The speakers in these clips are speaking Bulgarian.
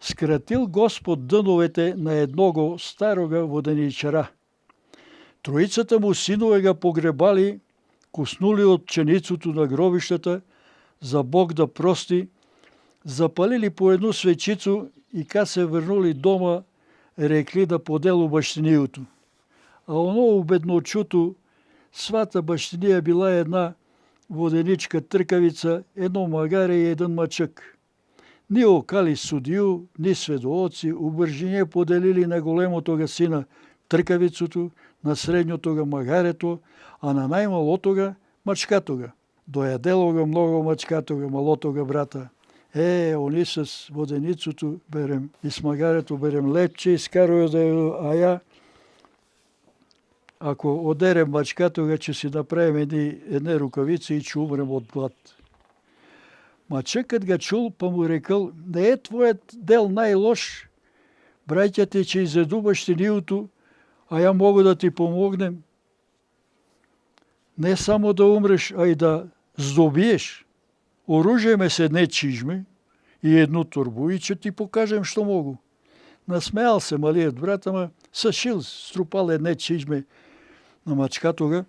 Скратил Господ дъновете на едного старога воденичара. Троицата му синове га погребали, куснули от пченицото на гробищата, за Бог да прости, запалили по едну свечицу и ка се върнули дома, рекли да подело бащиниото. А оно бедночуто, свата бащиния била една воденичка тръкавица, едно магаре и един мачък. Ни окали судию, ни сведооци, убържине поделили на големото га сина тръкавицото, на средното га магарето, а на най-малото га мачкато га. Доядело га много мачкато га, малото га брата. Они с воденицото берем и с магарето берем лепче, изкарвaju да а я, ако одерем мачкато га, че си направим едни рукавици и че умрем от глад. Мачъкът га чул, па му рекал: не е твоят дел най-лош, братя ти, че изеду бащиниото, а я мога да ти помогнем. Не само да умреш, а и да здобиеш. Оружие ме с едне чижме и едно турбо и че ти покажем, що мога. Насмял се малият брат, ама съшил, струпал едне чижме на мачкато га,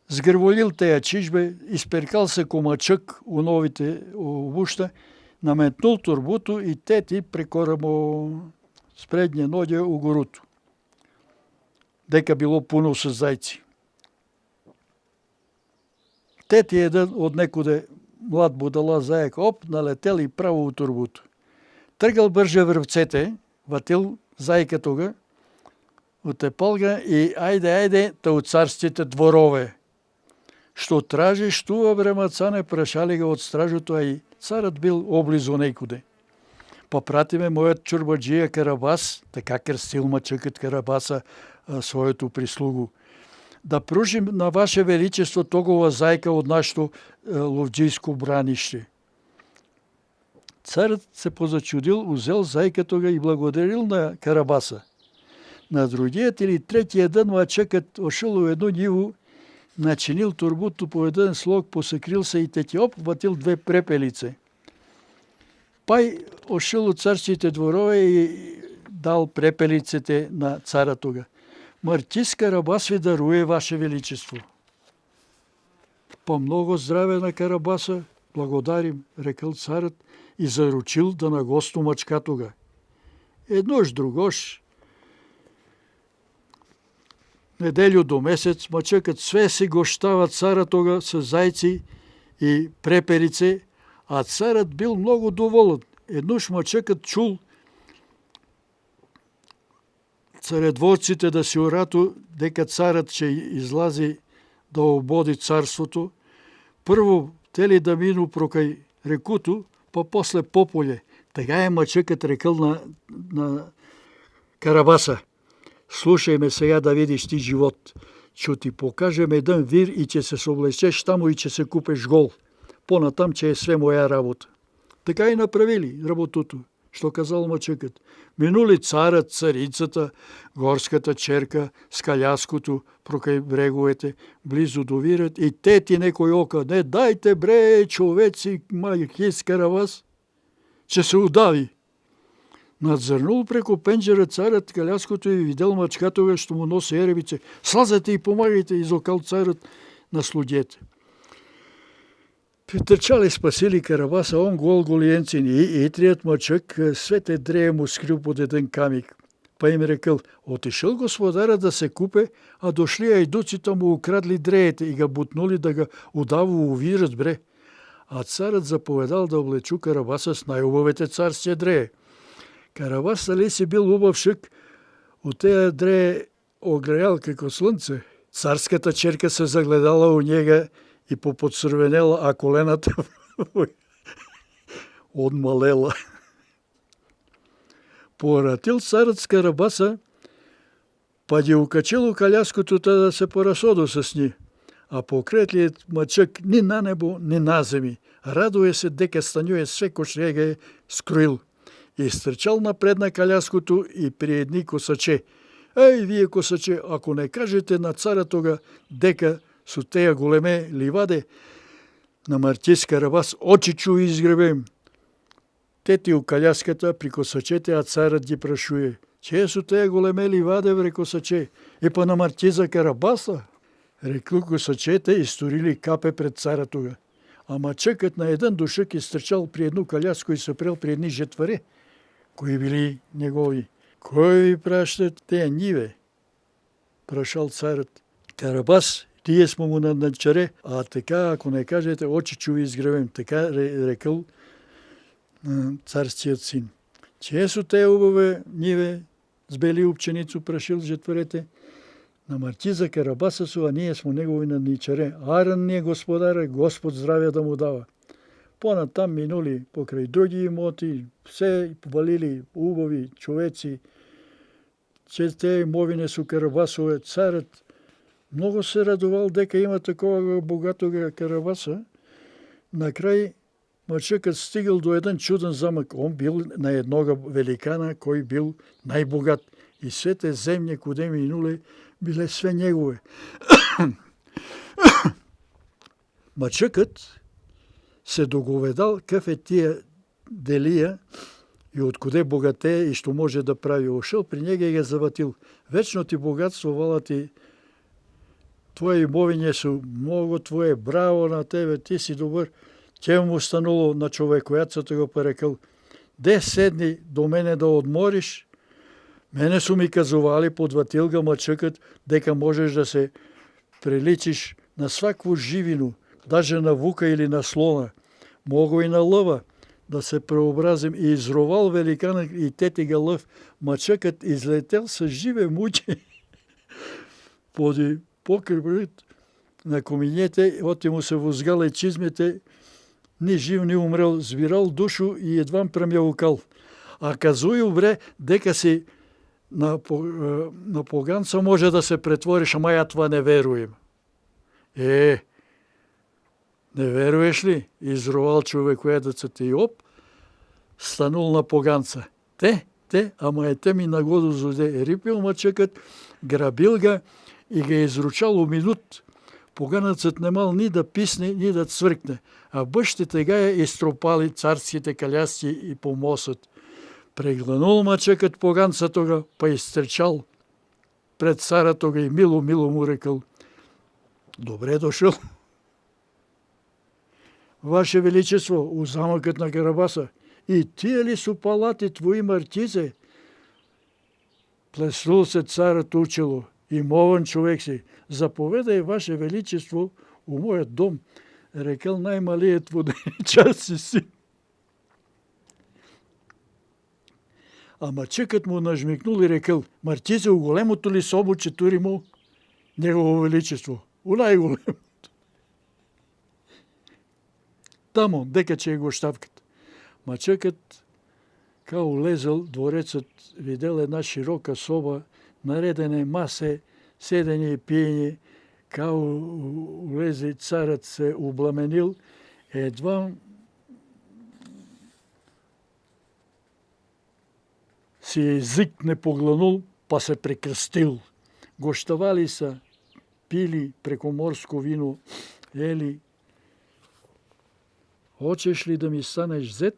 сгърволил тея чижбе, изперкал се комачък у новите обуща, наметнул турбото и тети прекора му с предния нодя у горуто. Дека било пуно с зайци. Тети един от некоде млад будала заек, налетел и право у турбото. Тръгал бърже връвцете, ватил зайка тога, утепал га и айде, та от царските дворове. Що тражиш, това бремацане, прашали го от стражото, а и царът бил облизо некуде. Попратиме моят чурбаджия Карабас, така кръстил мачъкът Карабаса своето прислугу, да пружим на ваше величество тогова зайка от нашето ловджийско бранище. Царът се позачудил, узел зайкато га и благодарил на Карабаса. На другият или третия ден мачъкът ошъл у едно ниво, начинил турбото по един слог, посъкрил се и тети ватил две препелице. Пай ошъл от царските дворове и дал препелиците на цара тога. Маркиз Карабас ви даруе, ваше величество. По много здраве на Карабаса, благодарим, рекал царът и заручил да нагосто мачкатога. Еднош другош, неделю до месец, мачъкът све си гощава цара тога с зайци и преперице, а царът бил много доволен. Еднош мачъкът чул царедворците да си орато, дека царът ще излази да ободи царството. Първо тели да мину прокай рекуто, па после пополе. Тега е мачъкът рекал на Карабаса: слушай ме сега да видиш ти живот. Че ти покажем един вир и че се облечеш тамо и че се купеш гол. Понатам, че е све моя работа. Така и направили работото, що казал мачъкът. Минули царът, царицата, горската черка, скаляското, прокай бреговете, близо до вирът и тети некой ока. Не дайте, бре, човеци, Маркиз Карабас, че се удави. Надзърнул преко пенджера царът каляското и видел мачкатога, що му носи еребице. Слазете и помагайте, изокал царът на слугете. Притърчали спасили Карабаса, он гол голиенцин и трият мачък свете дрея му скрил под един камик. Па им рекал: отишъл господара да се купе, а дошли айдуците му украдли дреете и га бутнули да га удава увират, бре. А царът заповедал да облечу Карабаса с най-убавите царския дрее. Карабас дали си бил убавшък, от тея дрее огреял како слънце. Царската черка се загледала у njega и поподсървенела, а колената отмалела. Поратил царът с Карабаса, па ги укачило каляското да се поразсодо с ни, а покретлият мачък ни на небо, ни на земи. Радуе се дека станюе све кошрега е скроил. Изтрчал напред на каляското и при едни косаче. Ей, вие косаче, ако не кажете на цара тога дека со тея големе ливаде на Маркиз Карабас очичу изгребем. тети у каляската при косачете, а царът ги прашуе: че су тея големели ваде, вре косаче? И па на Мартиза Карабаса? Рекло косачете и сторили капе пред цара тога. Ама чъкът на един душък изтрчал при едно каляско и съпрел при едни жетваре, кои били негови. Кой ви пращат тея ниве? Прашал царът. Карабас, тие сме му на начаре, а така, ако не кажете, очи чу ви изгревем. Така рекал царският син. Че су те убаве ниве с бели обченицу прашил жетварете? На Мартиза Карабаса су, а ние сме негови надничаре. Аран ни е господаря, Господ здравия да му дава. Понатам минули покрай други имоти, все повалили убави човеци, че те имовине су Карабасове. Царът много се радовал дека има такова богатого Карабаса. Накрай мъчъкът стигал до един чуден замък. Он бил на едного великана, кой бил най-богат. И все те земни, куде минуле, биле све негове. Мъчъкът се договедал какъв е тия делия и откъде богатее и що може да прави. Ошъл при нега и ги заватил. Вечно ти богатство, вала ти, твое имовине су много твое, браво на тебе, ти си добър. Тя му стануло на човекояцата го порекал: де седни до мене да одмориш? Мене су ми казували, подватил ga мъчъкът, дека можеш да се приличиш на свакво живину, даже на вука или на слона. Мого и на лъва да се преобразим. И изровал великана и тетига лъв. Мъчъкът излетел с живе муче поди покрепът на коминете, оти му се возгала и чизмете, ни жив, ни умрел, звирал душу и едвам премявукал. А казуй обре, дека си на поганца може да се претвориш, ама я това не веруем. Не веруеш ли? Изровал човекоедъцът и станул на поганца. Ама ете ми нагодо злоде. Рипил мъчъкът, грабил ga и ga изручал у минут. Поганецът немал ни да писне, ни да цвъркне, а бъщите га изтропали царските калясти и помосът. Преглънул мъчъкът поганца тога, па изтрчал пред цара тога и мило му рекал: добре дошъл, Ваше Величество, у замъкът на Карабаса. И тия ли су палати твои, Мартизе? Плеснул се царът учило: и мовен човек си, заповедай, Ваше Величество, у моят дом, рекал най-малият воденичар си син. А мъчъкът му нажмикнул и рекал: Мартизе, у големото ли собо, че тури му Негово Величество? У най-големото. Тамо, дека че е гощавката. Мъчъкът, као лезъл, дворецът видел една широка соба, наредене масе, седене и пиене. Као лезе, царът се обламенил, едва си език не поглънул, па се прекръстил. Гощавали са, пили прекоморско вино, ели. Хочеш ли да ми станеш зет?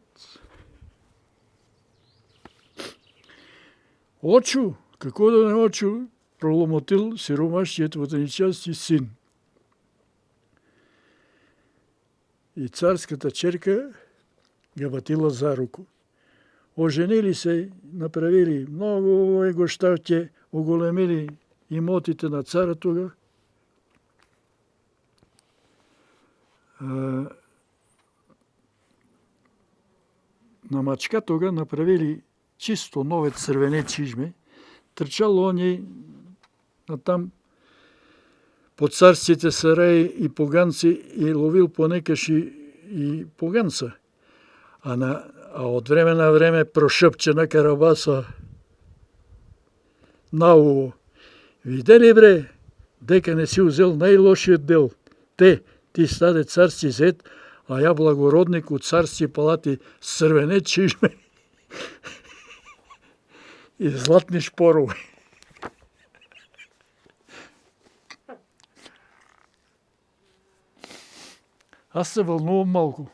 Очу, какво да не очу, проломотил сиромашният воденичарски син. И царската черка ga ватила за руку. Оженили се, направили много гощавке, оголемили имотите на цара тога. На мачка тога направили чисто нове цървене чижме. Трчал они натам по царските сараи и поганци и ловил понекаш и поганца. А от време на време прошъпче на Карабаса: Науво, видели бре, дека не си взел най-лошият дел. Ти стаде царски зет, а я благородник от царски палати с цървене чижме и златни шпорове. Аз се вълнувам малко.